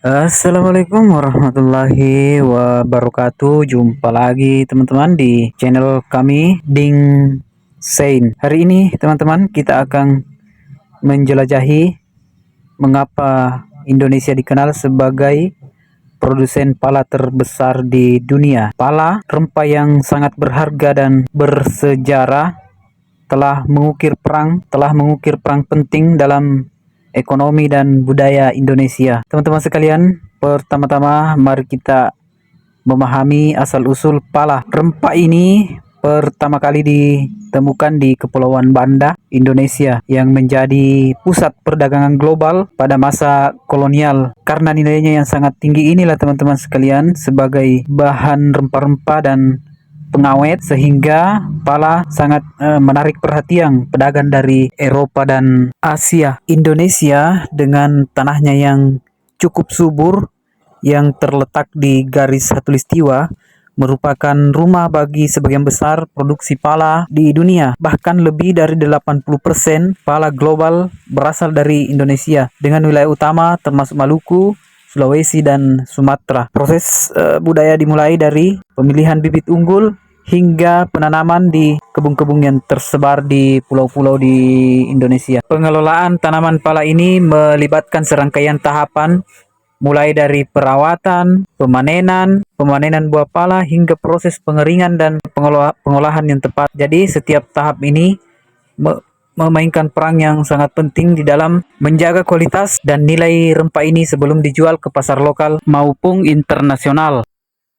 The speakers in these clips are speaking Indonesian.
Assalamualaikum warahmatullahi wabarakatuh. Jumpa lagi teman-teman di channel kami Ding Sein. Hari ini teman-teman kita akan menjelajahi mengapa Indonesia dikenal sebagai produsen pala terbesar di dunia. Pala, rempah yang sangat berharga dan bersejarah, telah mengukir perang penting dalam ekonomi dan budaya Indonesia. Teman-teman sekalian, pertama-tama mari kita memahami asal-usul pala. Rempah ini pertama kali ditemukan di Kepulauan Banda, Indonesia, yang menjadi pusat perdagangan global pada masa kolonial. Karena nilainya yang sangat tinggi inilah teman-teman sekalian, sebagai bahan rempah-rempah dan pengawet, sehingga pala sangat menarik perhatian pedagang dari Eropa dan Asia. Indonesia dengan tanahnya yang cukup subur yang terletak di garis khatulistiwa merupakan rumah bagi sebagian besar produksi pala di dunia. Bahkan lebih dari 80% pala global berasal dari Indonesia, dengan wilayah utama termasuk Maluku, Sulawesi, dan Sumatera. Proses budaya dimulai dari pemilihan bibit unggul hingga penanaman di kebun-kebun yang tersebar di pulau-pulau di Indonesia. Pengelolaan tanaman pala ini melibatkan serangkaian tahapan, mulai dari perawatan, pemanenan buah pala, hingga proses pengeringan dan pengolahan yang tepat. Jadi setiap tahap ini memainkan peran yang sangat penting di dalam menjaga kualitas dan nilai rempah ini sebelum dijual ke pasar lokal maupun internasional.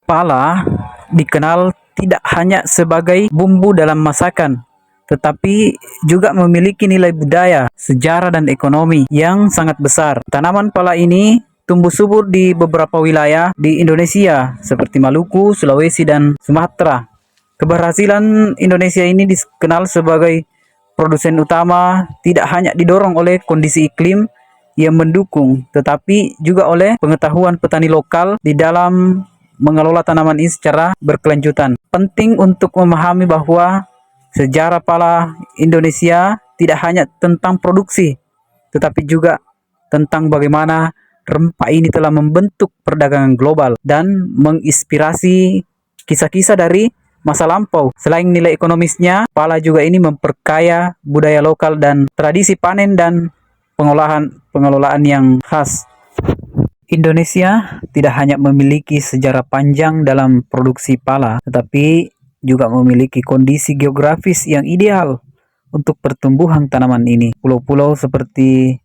Pala dikenal tidak hanya sebagai bumbu dalam masakan, tetapi juga memiliki nilai budaya, sejarah, dan ekonomi yang sangat besar. Tanaman pala ini tumbuh subur di beberapa wilayah di Indonesia seperti Maluku, Sulawesi, dan Sumatera. Keberhasilan Indonesia ini dikenal sebagai produsen utama tidak hanya didorong oleh kondisi iklim yang mendukung, tetapi juga oleh pengetahuan petani lokal di dalam mengelola tanaman ini secara berkelanjutan. Penting untuk memahami bahwa sejarah pala Indonesia tidak hanya tentang produksi, tetapi juga tentang bagaimana rempah ini telah membentuk perdagangan global dan menginspirasi kisah-kisah dari masa lampau. Selain nilai ekonomisnya, pala juga ini memperkaya budaya lokal dan tradisi panen dan pengelolaan yang khas. Indonesia tidak hanya memiliki sejarah panjang dalam produksi pala, tetapi juga memiliki kondisi geografis yang ideal untuk pertumbuhan tanaman ini. Pulau-pulau seperti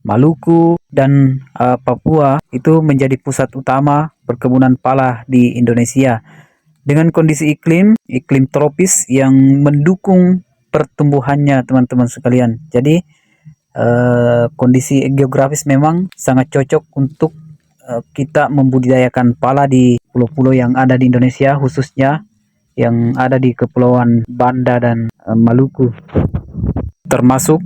Maluku dan Papua itu menjadi pusat utama perkebunan pala di Indonesia, dengan kondisi iklim tropis yang mendukung pertumbuhannya teman-teman sekalian. Jadi kondisi geografis memang sangat cocok untuk kita membudidayakan pala di pulau-pulau yang ada di Indonesia, khususnya yang ada di Kepulauan Banda dan Maluku, termasuk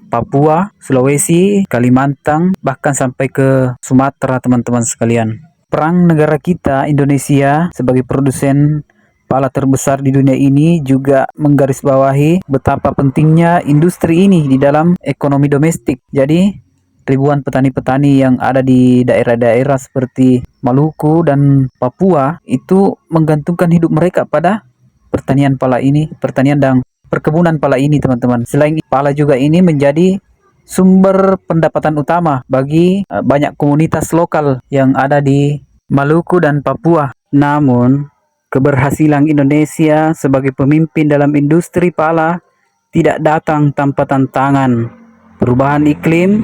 Papua, Sulawesi, Kalimantan, bahkan sampai ke Sumatera teman-teman sekalian. Peran negara kita Indonesia sebagai produsen pala terbesar di dunia ini juga menggarisbawahi betapa pentingnya industri ini di dalam ekonomi domestik. Jadi ribuan petani-petani yang ada di daerah-daerah seperti Maluku dan Papua itu menggantungkan hidup mereka pada pertanian pala ini, pertanian dan perkebunan pala ini teman-teman. Selain pala juga ini menjadi sumber pendapatan utama bagi banyak komunitas lokal yang ada di Maluku dan Papua. Namun, keberhasilan Indonesia sebagai pemimpin dalam industri pala tidak datang tanpa tantangan. Perubahan iklim,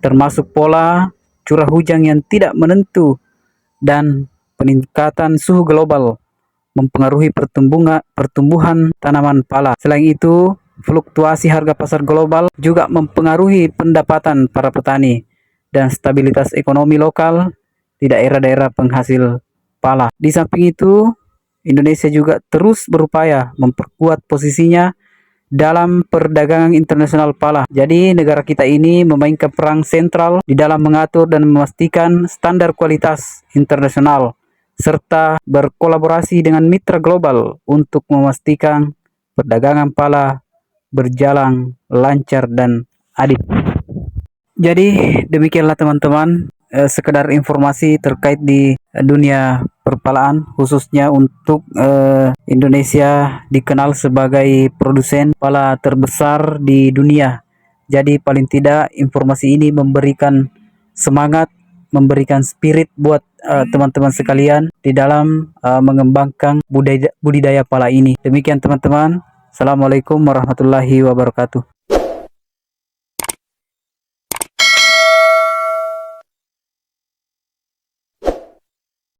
termasuk pola curah hujan yang tidak menentu dan peningkatan suhu global, mempengaruhi pertumbuhan tanaman pala. Selain itu, fluktuasi harga pasar global juga mempengaruhi pendapatan para petani dan stabilitas ekonomi lokal di daerah-daerah penghasil pala. Di samping itu, Indonesia juga terus berupaya memperkuat posisinya dalam perdagangan internasional pala. Jadi negara kita ini memainkan peran sentral di dalam mengatur dan memastikan standar kualitas internasional, serta berkolaborasi dengan mitra global untuk memastikan perdagangan pala berjalan lancar dan adil. Jadi demikianlah teman-teman sekedar informasi terkait di dunia perpalaan, khususnya untuk Indonesia dikenal sebagai produsen pala terbesar di dunia. Jadi paling tidak informasi ini memberikan semangat, memberikan spirit buat teman-teman sekalian di dalam mengembangkan budidaya pala ini. Demikian teman-teman. Assalamualaikum warahmatullahi wabarakatuh.